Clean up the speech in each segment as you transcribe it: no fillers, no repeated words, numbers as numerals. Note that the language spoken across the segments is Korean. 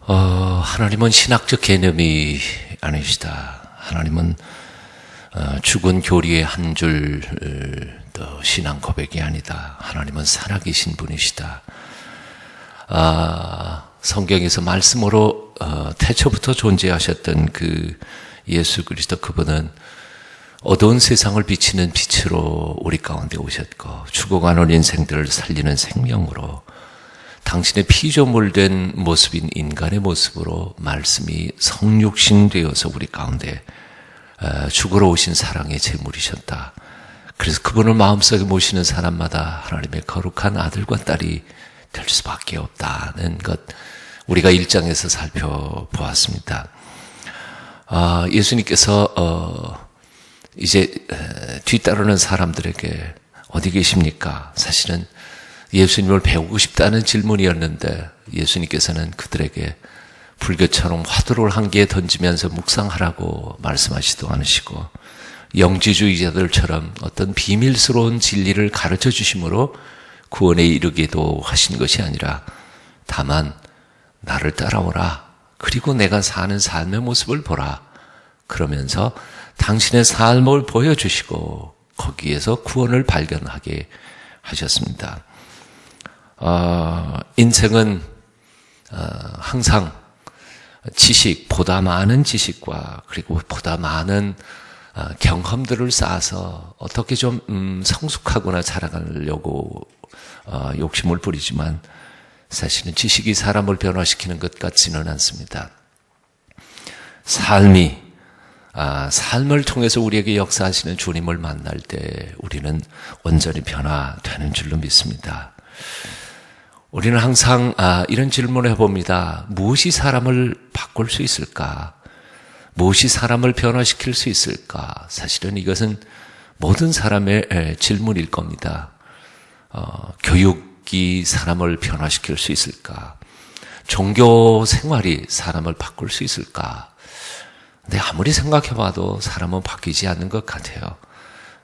하나님은 신학적 개념이 아니시다. 하나님은 죽은 교리의 한 줄 신앙 고백이 아니다. 하나님은 살아계신 분이시다. 성경에서 말씀으로 태초부터 존재하셨던 그 예수 그리스도, 그분은 어두운 세상을 비치는 빛으로 우리 가운데 오셨고, 죽어가는 인생들을 살리는 생명으로 당신의 피조물된 모습인 인간의 모습으로 말씀이 성육신 되어서 우리 가운데 죽으러 오신 사랑의 제물이셨다. 그래서 그분을 마음속에 모시는 사람마다 하나님의 거룩한 아들과 딸이 될 수밖에 없다는 것, 우리가 1장에서 살펴보았습니다. 예수님께서 이제 뒤따르는 사람들에게 어디 계십니까? 사실은 예수님을 배우고 싶다는 질문이었는데, 예수님께서는 그들에게 불교처럼 화두를 한 개 던지면서 묵상하라고 말씀하시도 않으시고, 영지주의자들처럼 어떤 비밀스러운 진리를 가르쳐 주심으로 구원에 이르게도 하신 것이 아니라, 다만 나를 따라오라, 그리고 내가 사는 삶의 모습을 보라, 그러면서 당신의 삶을 보여주시고 거기에서 구원을 발견하게 하셨습니다. 인생은 항상 지식, 보다 많은 지식과 그리고 보다 많은 경험들을 쌓아서 어떻게 좀 성숙하거나 자라가려고 욕심을 부리지만, 사실은 지식이 사람을 변화시키는 것 같지는 않습니다. 삶을 통해서 우리에게 역사하시는 주님을 만날 때 우리는 온전히 변화되는 줄로 믿습니다. 우리는 항상 이런 질문을 해봅니다. 무엇이 사람을 바꿀 수 있을까? 무엇이 사람을 변화시킬 수 있을까? 사실은 이것은 모든 사람의 질문일 겁니다. 교육이 사람을 변화시킬 수 있을까? 종교 생활이 사람을 바꿀 수 있을까? 근데 아무리 생각해봐도 사람은 바뀌지 않는 것 같아요.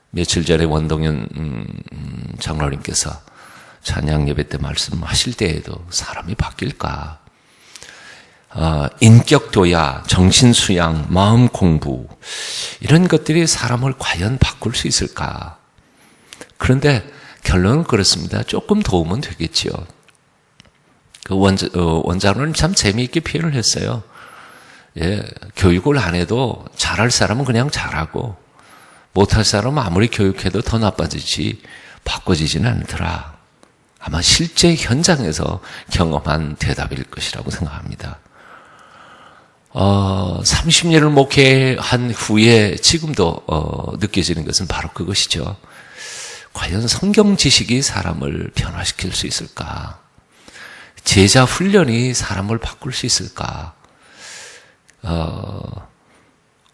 며칠 전에 원동현 장로님께서 찬양 예배 때 말씀하실 때에도 사람이 바뀔까? 인격도야, 정신수양, 마음 공부, 이런 것들이 사람을 과연 바꿀 수 있을까? 그런데 결론은 그렇습니다. 조금 도움은 되겠지요. 그 원장로는 참 재미있게 표현을 했어요. 교육을 안 해도 잘할 사람은 그냥 잘하고, 못할 사람은 아무리 교육해도 더 나빠지지 바꿔지지는 않더라. 아마 실제 현장에서 경험한 대답일 것이라고 생각합니다. 30년을 목회한 후에 지금도 느껴지는 것은 바로 그것이죠. 과연 성경 지식이 사람을 변화시킬 수 있을까? 제자 훈련이 사람을 바꿀 수 있을까?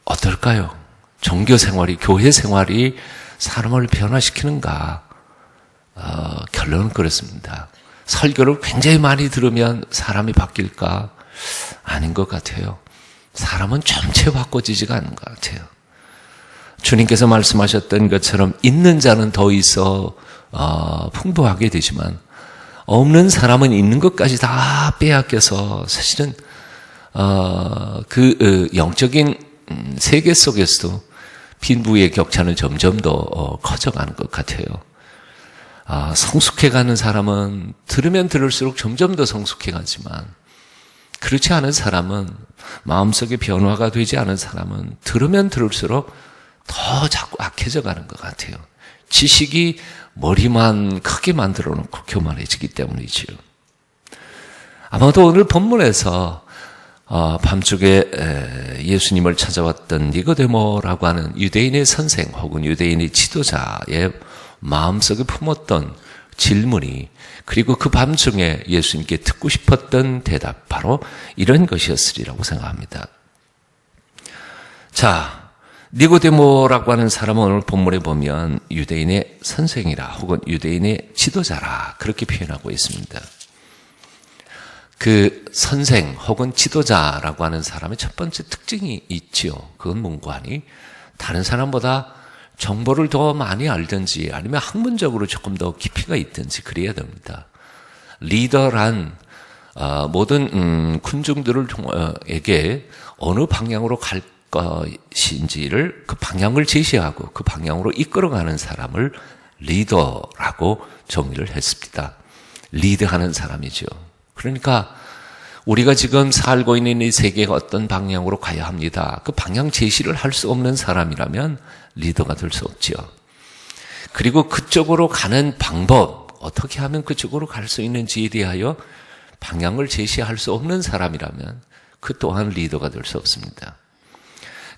어떨까요? 종교 생활이, 교회 생활이 사람을 변화시키는가? 결론은 그렇습니다. 설교를 굉장히 많이 들으면 사람이 바뀔까? 아닌 것 같아요. 사람은 전체 바꿔지지가 않는 것 같아요. 주님께서 말씀하셨던 것처럼 있는 자는 더 있어 풍부하게 되지만, 없는 사람은 있는 것까지 다 빼앗겨서 사실은 영적인 세계 속에서도 빈부의 격차는 점점 더 커져가는 것 같아요. 성숙해가는 사람은 들으면 들을수록 점점 더 성숙해가지만, 그렇지 않은 사람은, 마음속에 변화가 되지 않은 사람은 들으면 들을수록 더 자꾸 악해져 가는 것 같아요. 지식이 머리만 크게 만들어 놓고 교만해지기 때문이지요. 아마도 오늘 본문에서 밤중에 예수님을 찾아왔던 니고데모라고 하는 유대인의 선생 혹은 유대인의 지도자의 마음속에 품었던 질문이, 그리고 그 밤중에 예수님께 듣고 싶었던 대답, 바로 이런 것이었으리라고 생각합니다. 자, 니고데모라고 하는 사람은 오늘 본문에 보면 유대인의 선생이라 혹은 유대인의 지도자라 그렇게 표현하고 있습니다. 그 선생 혹은 지도자라고 하는 사람의 첫 번째 특징이 있지요. 그건 문과니 다른 사람보다 정보를 더 많이 알든지 아니면 학문적으로 조금 더 깊이가 있든지 그래야 됩니다. 리더란 모든 군중들에게 어느 방향으로 갈 것인지를 그 방향을 제시하고 그 방향으로 이끌어가는 사람을 리더라고 정의를 했습니다. 리드하는 사람이죠. 그러니까 우리가 지금 살고 있는 이 세계가 어떤 방향으로 가야 합니다. 그 방향 제시를 할 수 없는 사람이라면 리더가 될 수 없죠. 그리고 그쪽으로 가는 방법, 어떻게 하면 그쪽으로 갈 수 있는지에 대하여 방향을 제시할 수 없는 사람이라면 그 또한 리더가 될 수 없습니다.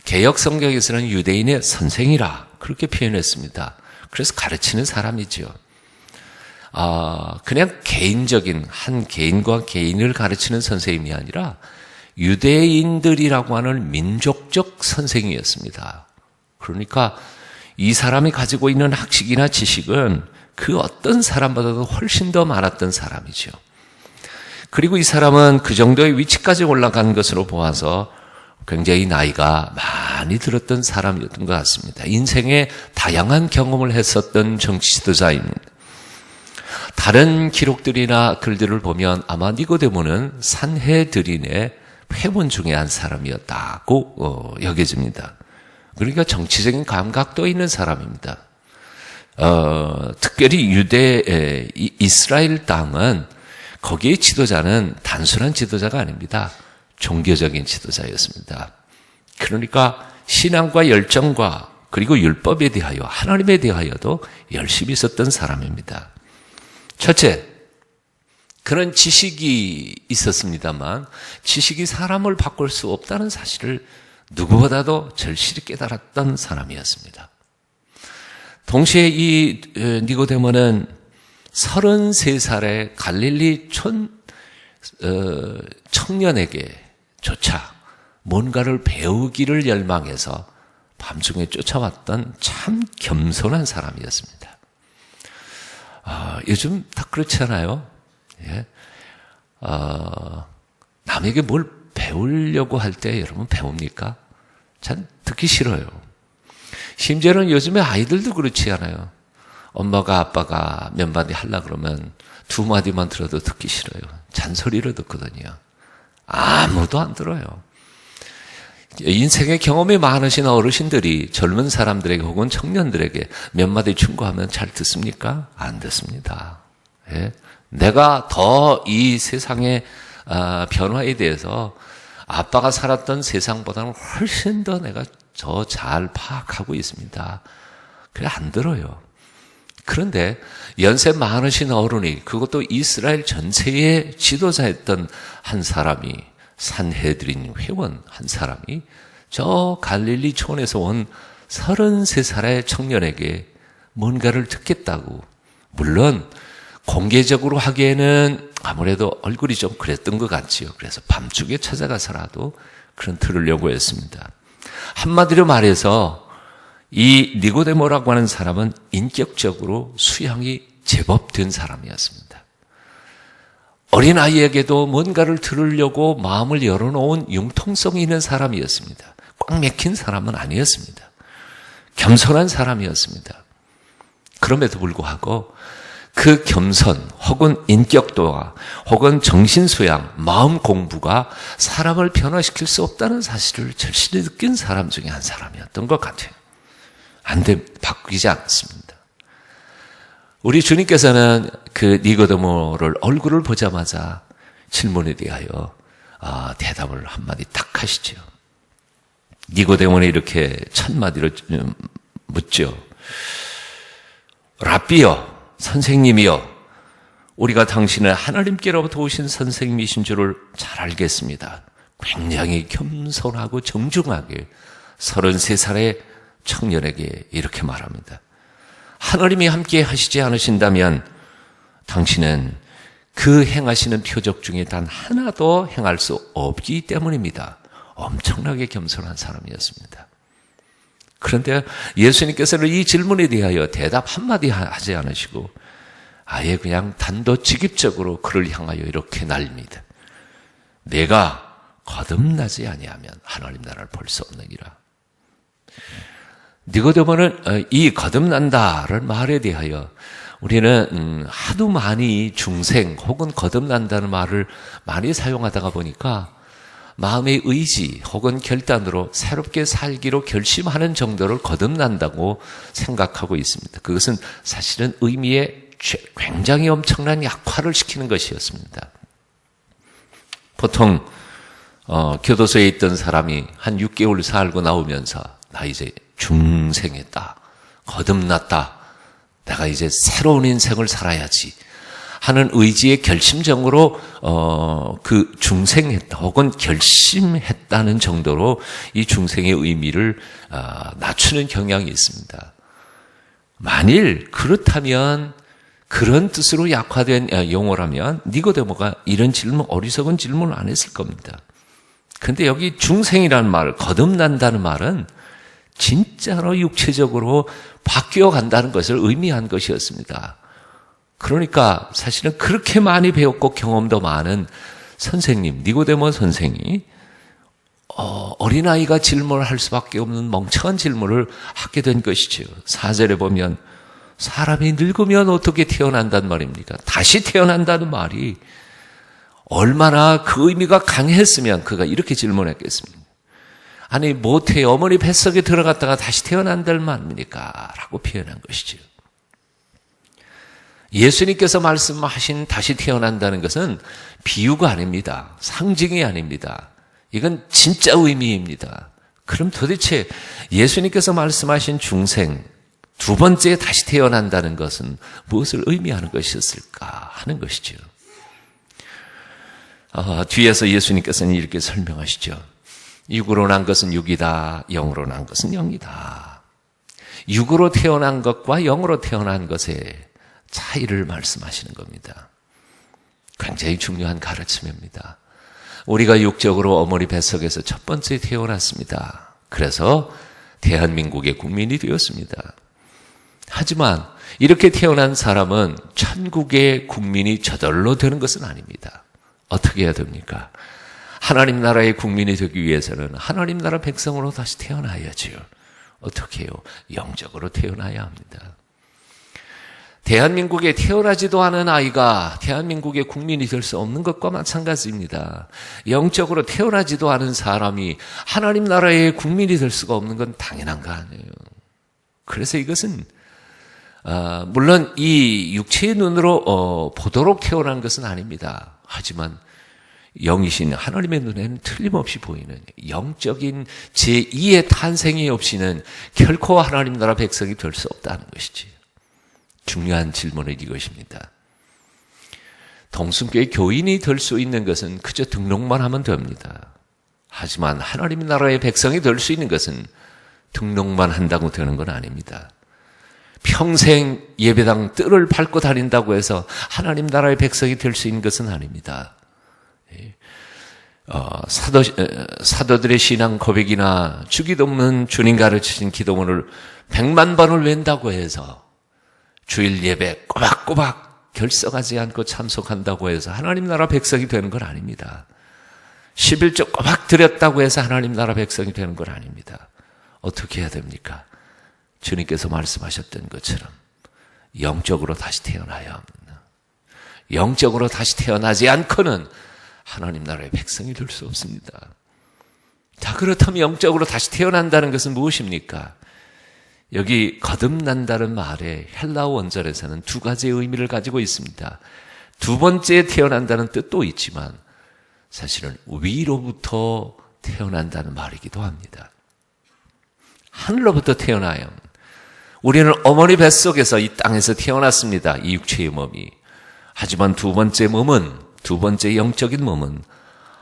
개역 성경에서는 유대인의 선생이라 그렇게 표현했습니다. 그래서 가르치는 사람이죠. 그냥 개인적인 한 개인과 개인을 가르치는 선생님이 아니라 유대인들이라고 하는 민족적 선생이었습니다. 그러니까 이 사람이 가지고 있는 학식이나 지식은 그 어떤 사람보다도 훨씬 더 많았던 사람이죠. 그리고 이 사람은 그 정도의 위치까지 올라간 것으로 보아서 굉장히 나이가 많이 들었던 사람이었던 것 같습니다. 인생에 다양한 경험을 했었던 정치 지도자입니다. 다른 기록들이나 글들을 보면 아마 니고데모는 산헤드린의 회원 중에 한 사람이었다고 여겨집니다. 그러니까 정치적인 감각도 있는 사람입니다. 특별히 이스라엘 땅은 거기의 지도자는 단순한 지도자가 아닙니다. 종교적인 지도자였습니다. 그러니까 신앙과 열정과 그리고 율법에 대하여 하나님에 대하여도 열심히 있었던 사람입니다. 첫째, 그런 지식이 있었습니다만 지식이 사람을 바꿀 수 없다는 사실을 누구보다도 절실히 깨달았던 사람이었습니다. 동시에 이 니고데모는 33살의 갈릴리 청년에게조차 뭔가를 배우기를 열망해서 밤중에 쫓아왔던 참 겸손한 사람이었습니다. 요즘 다 그렇지 않아요? 예. 남에게 뭘 배우려고 할 때 여러분 배웁니까? 참 듣기 싫어요. 심지어는 요즘에 아이들도 그렇지 않아요. 엄마가 아빠가 몇 마디 하려고 그러면 두 마디만 들어도 듣기 싫어요. 잔소리로 듣거든요. 아무도 안 들어요. 인생의 경험이 많으신 어르신들이 젊은 사람들에게 혹은 청년들에게 몇 마디 충고하면 잘 듣습니까? 안 듣습니다. 예? 내가 더 이 세상의 변화에 대해서 아빠가 살았던 세상보다는 훨씬 더 내가 더 잘 파악하고 있습니다. 그래 안 들어요. 그런데 연세 많으신 어른이 그것도 이스라엘 전체의 지도자였던 한 사람이 산헤드린 회원 한 사람이 저 갈릴리 촌에서 온 33살의 청년에게 뭔가를 듣겠다고, 물론 공개적으로 하기에는 아무래도 얼굴이 좀 그랬던 것 같지요. 그래서 밤중에 찾아가서라도 그런 들으려고 했습니다. 한마디로 말해서 이 니고데모라고 하는 사람은 인격적으로 수양이 제법 된 사람이었습니다. 어린아이에게도 뭔가를 들으려고 마음을 열어놓은 융통성이 있는 사람이었습니다. 꽉 막힌 사람은 아니었습니다. 겸손한 사람이었습니다. 그럼에도 불구하고 그 겸손 혹은 인격도와 혹은 정신수양, 마음 공부가 사람을 변화시킬 수 없다는 사실을 절실히 느낀 사람 중에 한 사람이었던 것 같아요. 바뀌지 않습니다. 우리 주님께서는 그 니고데모를 얼굴을 보자마자 질문에 대하여 대답을 한마디 딱 하시죠. 니고데모는 이렇게 첫 마디로 묻죠. 랍비여, 선생님이여, 우리가 당신을 하나님께로부터 오신 선생님이신 줄을 잘 알겠습니다. 굉장히 겸손하고 정중하게 33살의 청년에게 이렇게 말합니다. 하나님이 함께 하시지 않으신다면 당신은 그 행하시는 표적 중에 단 하나도 행할 수 없기 때문입니다. 엄청나게 겸손한 사람이었습니다. 그런데 예수님께서는 이 질문에 대하여 대답 한마디 하지 않으시고 아예 그냥 단도직입적으로 그를 향하여 이렇게 날립니다. 내가 거듭나지 아니하면 하나님 나라를 볼 수 없느니라. 니고데모는 이 거듭난다라는 말에 대하여 우리는 하도 많이 중생 혹은 거듭난다는 말을 많이 사용하다가 보니까 마음의 의지 혹은 결단으로 새롭게 살기로 결심하는 정도를 거듭난다고 생각하고 있습니다. 그것은 사실은 의미에 굉장히 엄청난 약화를 시키는 것이었습니다. 보통 교도소에 있던 사람이 한 6개월 살고 나오면서 나 이제 중생했다, 거듭났다, 내가 이제 새로운 인생을 살아야지 하는 의지의 결심정으로 그 중생했다 혹은 결심했다는 정도로 이 중생의 의미를 낮추는 경향이 있습니다. 만일 그렇다면, 그런 뜻으로 약화된 용어라면 니고데모가 이런 질문, 어리석은 질문을 안 했을 겁니다. 그런데 여기 중생이라는 말, 거듭난다는 말은 진짜로 육체적으로 바뀌어 간다는 것을 의미한 것이었습니다. 그러니까 사실은 그렇게 많이 배웠고 경험도 많은 선생님, 니고데모 선생이 어린아이가 질문을 할 수밖에 없는 멍청한 질문을 하게 된 것이죠. 4절에 보면 사람이 늙으면 어떻게 태어난단 말입니까? 다시 태어난다는 말이 얼마나 그 의미가 강했으면 그가 이렇게 질문했겠습니까? 아니, 모태의 어머니 뱃속에 들어갔다가 다시 태어난다는 말입니까? 라고 표현한 것이죠. 예수님께서 말씀하신 다시 태어난다는 것은 비유가 아닙니다. 상징이 아닙니다. 이건 진짜 의미입니다. 그럼 도대체 예수님께서 말씀하신 중생, 두 번째 다시 태어난다는 것은 무엇을 의미하는 것이었을까 하는 것이죠. 뒤에서 예수님께서는 이렇게 설명하시죠. 육으로 난 것은 육이다, 영으로 난 것은 영이다. 육으로 태어난 것과 영으로 태어난 것의 차이를 말씀하시는 겁니다. 굉장히 중요한 가르침입니다. 우리가 육적으로 어머니 뱃속에서 첫 번째 태어났습니다. 그래서 대한민국의 국민이 되었습니다. 하지만 이렇게 태어난 사람은 천국의 국민이 저절로 되는 것은 아닙니다. 어떻게 해야 됩니까? 하나님 나라의 국민이 되기 위해서는 하나님 나라 백성으로 다시 태어나야지요. 어떻게 해요? 영적으로 태어나야 합니다. 대한민국에 태어나지도 않은 아이가 대한민국의 국민이 될 수 없는 것과 마찬가지입니다. 영적으로 태어나지도 않은 사람이 하나님 나라의 국민이 될 수가 없는 건 당연한 거 아니에요. 그래서 이것은 물론 이 육체의 눈으로 보도록 태어난 것은 아닙니다. 하지만 영이신 하나님의 눈에는 틀림없이 보이는 영적인 제2의 탄생이 없이는 결코 하나님 나라 백성이 될 수 없다는 것이지. 중요한 질문은 이것입니다. 동순교회 교인이 될 수 있는 것은 그저 등록만 하면 됩니다. 하지만 하나님 나라의 백성이 될 수 있는 것은 등록만 한다고 되는 건 아닙니다. 평생 예배당 뜰을 밟고 다닌다고 해서 하나님 나라의 백성이 될 수 있는 것은 아닙니다. 사도들의 신앙 고백이나 주기도문, 주님 가르치신 기도문을 100만 번을 웬다고 해서 주일 예배 꼬박꼬박 결석하지 않고 참석한다고 해서 하나님 나라 백성이 되는 건 아닙니다. 11조 꼬박 드렸다고 해서 하나님 나라 백성이 되는 건 아닙니다. 어떻게 해야 됩니까? 주님께서 말씀하셨던 것처럼 영적으로 다시 태어나야 합니다. 영적으로 다시 태어나지 않고는 하나님 나라의 백성이 될 수 없습니다. 자, 그렇다면 영적으로 다시 태어난다는 것은 무엇입니까? 여기 거듭난다는 말의 헬라어 원절에서는 두 가지의 의미를 가지고 있습니다. 두 번째 태어난다는 뜻도 있지만 사실은 위로부터 태어난다는 말이기도 합니다. 하늘로부터 태어나요. 우리는 어머니 뱃속에서 이 땅에서 태어났습니다. 이 육체의 몸이. 하지만 두 번째 영적인 몸은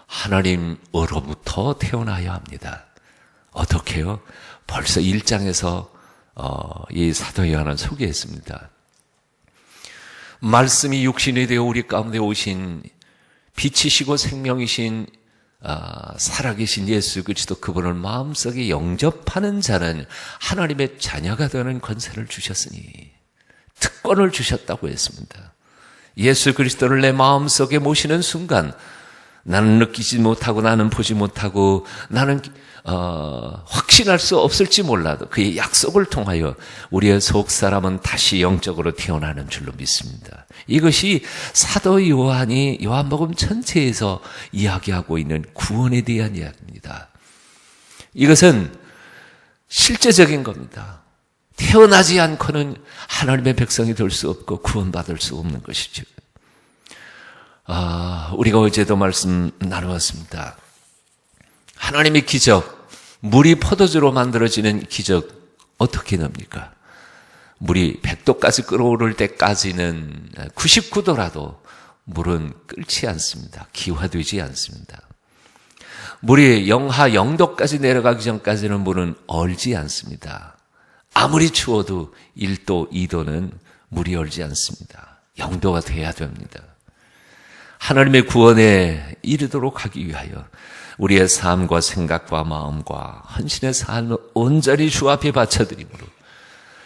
하나님으로부터 태어나야 합니다. 어떻게요? 벌써 1장에서 이 사도 요한은 소개했습니다. 말씀이 육신이 되어 우리 가운데 오신 빛이시고 생명이신 살아계신 예수 그리스도 그분을 마음속에 영접하는 자는 하나님의 자녀가 되는 권세를 주셨으니 특권을 주셨다고 했습니다. 예수 그리스도를 내 마음속에 모시는 순간 나는 느끼지 못하고 나는 보지 못하고 나는 확신할 수 없을지 몰라도 그의 약속을 통하여 우리의 속사람은 다시 영적으로 태어나는 줄로 믿습니다. 이것이 사도 요한이 요한복음 전체에서 이야기하고 있는 구원에 대한 이야기입니다. 이것은 실제적인 겁니다. 태어나지 않고는 하나님의 백성이 될 수 없고 구원받을 수 없는 것이죠. 우리가 어제도 말씀 나누었습니다. 하나님의 기적, 물이 포도주로 만들어지는 기적 어떻게 됩니까? 물이 100도까지 끓어오를 때까지는 99도라도 물은 끓지 않습니다. 기화되지 않습니다. 물이 영하 0도까지 내려가기 전까지는 물은 얼지 않습니다. 아무리 추워도 1도, 2도는 물이 얼지 않습니다. 0도가 돼야 됩니다. 하나님의 구원에 이르도록 하기 위하여 우리의 삶과 생각과 마음과 헌신의 삶을 온전히 주 앞에 바쳐드림으로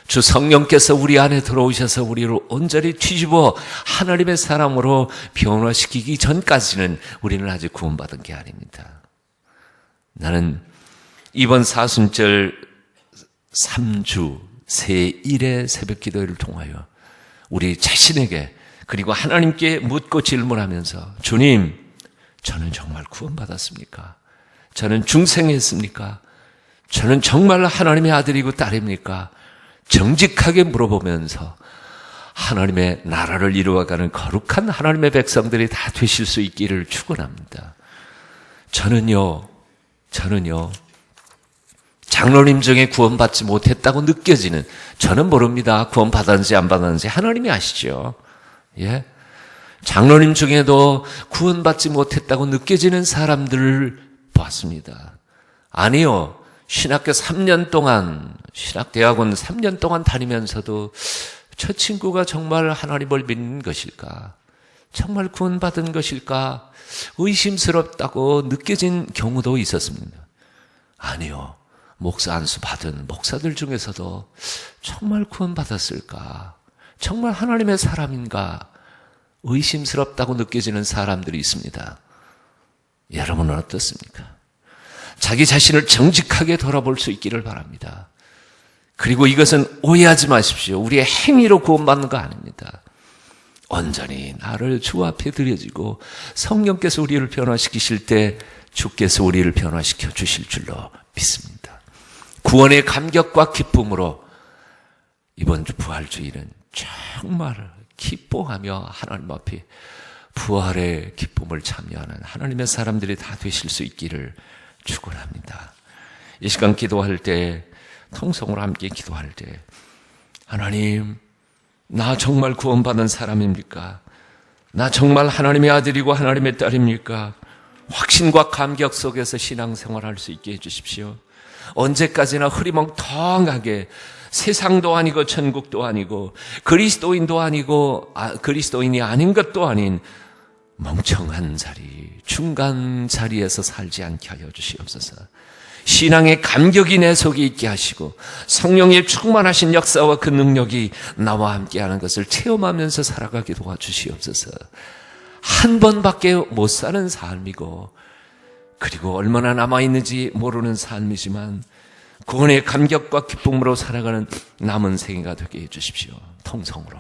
주 성령께서 우리 안에 들어오셔서 우리를 온전히 뒤집어 하나님의 사람으로 변화시키기 전까지는 우리는 아직 구원받은 게 아닙니다. 나는 이번 사순절 3주 새1의 새벽 기도회를 통하여 우리 자신에게 그리고 하나님께 묻고 질문하면서 주님, 저는 정말 구원받았습니까? 저는 중생했습니까? 저는 정말 하나님의 아들이고 딸입니까? 정직하게 물어보면서 하나님의 나라를 이루어가는 거룩한 하나님의 백성들이 다 되실 수 있기를 축원합니다. 저는요 장로님 중에 구원받지 못했다고 느껴지는, 저는 모릅니다. 구원받았는지 안 받았는지 하나님이 아시죠. 예, 장로님 중에도 구원받지 못했다고 느껴지는 사람들을 봤습니다. 아니요, 신학교 3년 동안, 신학대학원 3년 동안 다니면서도 저 친구가 정말 하나님을 믿는 것일까? 정말 구원받은 것일까? 의심스럽다고 느껴진 경우도 있었습니다. 아니요, 목사 안수 받은 목사들 중에서도 정말 구원받았을까? 정말 하나님의 사람인가? 의심스럽다고 느껴지는 사람들이 있습니다. 여러분은 어떻습니까? 자기 자신을 정직하게 돌아볼 수 있기를 바랍니다. 그리고 이것은 오해하지 마십시오. 우리의 행위로 구원받는 거 아닙니다. 온전히 나를 주 앞에 드려지고 성령께서 우리를 변화시키실 때 주께서 우리를 변화시켜 주실 줄로 믿습니다. 구원의 감격과 기쁨으로 이번 주 부활주일은 정말 기뻐하며 하나님 앞에 부활의 기쁨을 참여하는 하나님의 사람들이 다 되실 수 있기를 축원합니다. 이 시간 기도할 때, 통성으로 함께 기도할 때, 하나님, 나 정말 구원받은 사람입니까? 나 정말 하나님의 아들이고 하나님의 딸입니까? 확신과 감격 속에서 신앙생활할 수 있게 해주십시오. 언제까지나 흐리멍텅하게 세상도 아니고 천국도 아니고 그리스도인도 아니고 그리스도인이 아닌 것도 아닌 멍청한 자리, 중간 자리에서 살지 않게 하여 주시옵소서. 신앙의 감격이 내 속에 있게 하시고 성령의 충만하신 역사와 그 능력이 나와 함께하는 것을 체험하면서 살아가게 도와주시옵소서. 한 번밖에 못 사는 삶이고 그리고 얼마나 남아있는지 모르는 삶이지만 구원의 감격과 기쁨으로 살아가는 남은 생애가 되게 해주십시오. 통성으로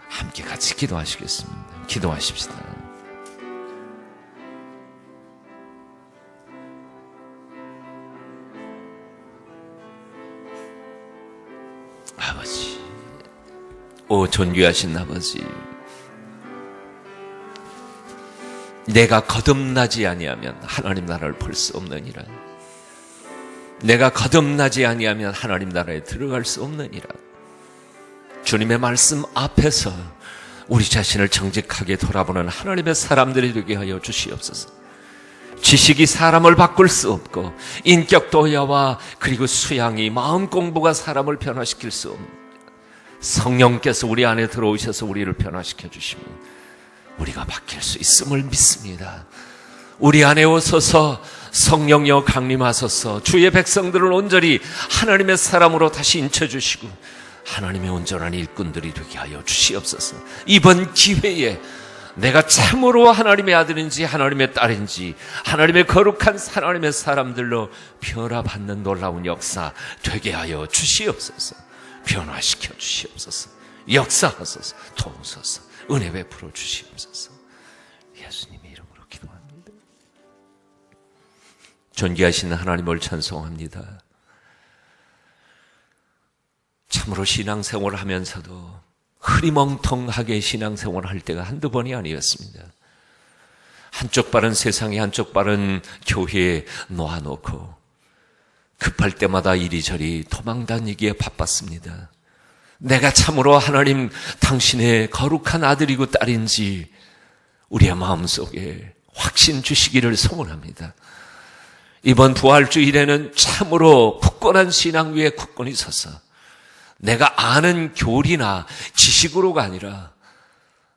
함께 같이 기도하시겠습니다. 기도하십시다. 아버지, 오 존귀하신 아버지, 내가 거듭나지 아니하면 하나님 나라를 볼 수 없느니라. 내가 거듭나지 아니하면 하나님 나라에 들어갈 수 없느니라. 주님의 말씀 앞에서 우리 자신을 정직하게 돌아보는 하나님의 사람들이 되게 하여 주시옵소서. 지식이 사람을 바꿀 수 없고 인격 도야와 그리고 수양이, 마음 공부가 사람을 변화시킬 수 없는 성령께서 우리 안에 들어오셔서 우리를 변화시켜 주시면 우리가 바뀔 수 있음을 믿습니다. 우리 안에 오셔서 성령여 강림하소서. 주의 백성들을 온전히 하나님의 사람으로 다시 인쳐주시고 하나님의 온전한 일꾼들이 되게 하여 주시옵소서. 이번 기회에 내가 참으로 하나님의 아들인지 하나님의 딸인지 하나님의 거룩한 하나님의 사람들로 변화받는 놀라운 역사 되게 하여 주시옵소서. 변화시켜 주시옵소서. 역사하소서. 도우소서. 은혜 베풀어 주시옵소서. 예수님의 이름으로 기도합니다. 존귀하신 하나님을 찬송합니다. 참으로 신앙생활을 하면서도 흐리멍텅하게 신앙생활을 할 때가 한두 번이 아니었습니다. 한쪽 발은 세상에 한쪽 발은 교회에 놓아놓고 급할 때마다 이리저리 도망다니기에 바빴습니다. 내가 참으로 하나님 당신의 거룩한 아들이고 딸인지 우리의 마음속에 확신 주시기를 소원합니다. 이번 부활주일에는 참으로 굳건한 신앙 위에 굳건히 서서 내가 아는 교리나 지식으로가 아니라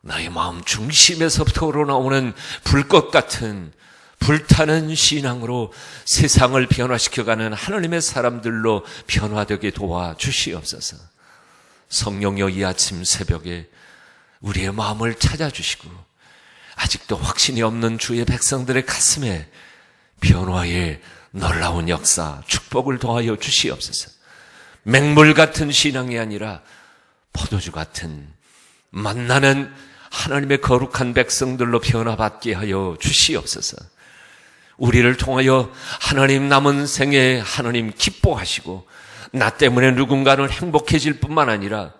나의 마음 중심에서부터 우러나오는 불꽃 같은 불타는 신앙으로 세상을 변화시켜가는 하나님의 사람들로 변화되게 도와주시옵소서. 성령여 이 아침 새벽에 우리의 마음을 찾아주시고 아직도 확신이 없는 주의 백성들의 가슴에 변화의 놀라운 역사, 축복을 더하여 주시옵소서. 맹물 같은 신앙이 아니라 포도주 같은 만나는 하나님의 거룩한 백성들로 변화받게 하여 주시옵소서. 우리를 통하여 하나님 남은 생에 하나님 기뻐하시고 나 때문에 누군가는 행복해질 뿐만 아니라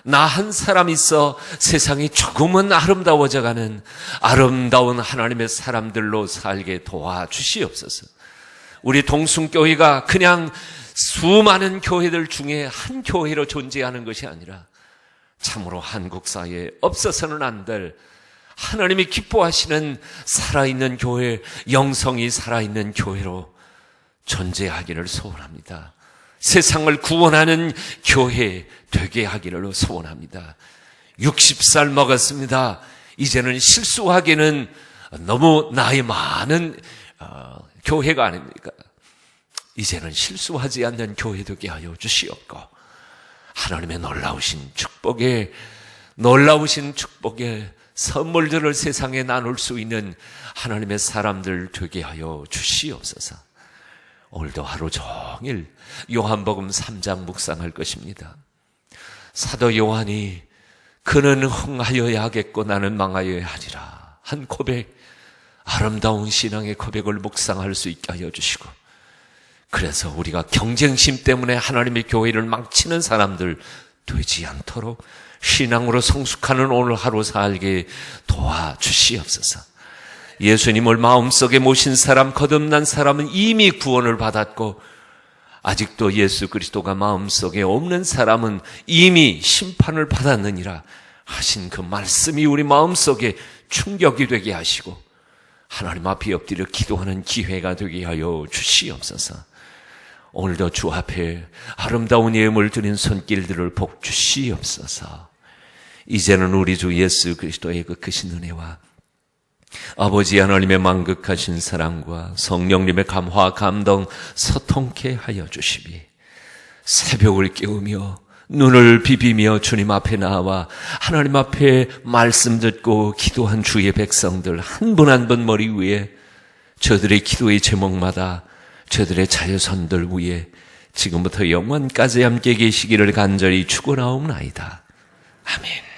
나 한 사람 있어 세상이 조금은 아름다워져가는 아름다운 하나님의 사람들로 살게 도와주시옵소서. 우리 동순교회가 그냥 수많은 교회들 중에 한 교회로 존재하는 것이 아니라 참으로 한국 사회에 없어서는 안 될 하나님이 기뻐하시는 살아있는 교회, 영성이 살아있는 교회로 존재하기를 소원합니다. 세상을 구원하는 교회 되게 하기를 소원합니다. 60살 먹었습니다. 이제는 실수하기는 너무 나이 많은 교회가 아닙니까? 이제는 실수하지 않는 교회 되게 하여 주시옵고 하나님의 놀라우신 축복에 선물들을 세상에 나눌 수 있는 하나님의 사람들 되게 하여 주시옵소서. 오늘도 하루 종일 요한복음 3장 묵상할 것입니다. 사도 요한이 그는 흥하여야 하겠고 나는 망하여야 하리라 한 고백, 아름다운 신앙의 고백을 묵상할 수 있게 하여 주시고 그래서 우리가 경쟁심 때문에 하나님의 교회를 망치는 사람들 되지 않도록 신앙으로 성숙하는 오늘 하루 살게 도와주시옵소서. 예수님을 마음속에 모신 사람, 거듭난 사람은 이미 구원을 받았고 아직도 예수 그리스도가 마음속에 없는 사람은 이미 심판을 받았느니라 하신 그 말씀이 우리 마음속에 충격이 되게 하시고 하나님 앞에 엎드려 기도하는 기회가 되게 하여 주시옵소서. 오늘도 주 앞에 아름다운 예물 드린 손길들을 복 주시옵소서. 이제는 우리 주 예수 그리스도의 그 크신 은혜와 아버지 하나님의 만극하신 사랑과 성령님의 감화 감동 서통케 하여 주시비 새벽을 깨우며 눈을 비비며 주님 앞에 나와 하나님 앞에 말씀 듣고 기도한 주의 백성들 한 분 한 분 머리 위에 저들의 기도의 제목마다 저들의 자녀손들 위에 지금부터 영원까지 함께 계시기를 간절히 축원하옵나이다. 아멘.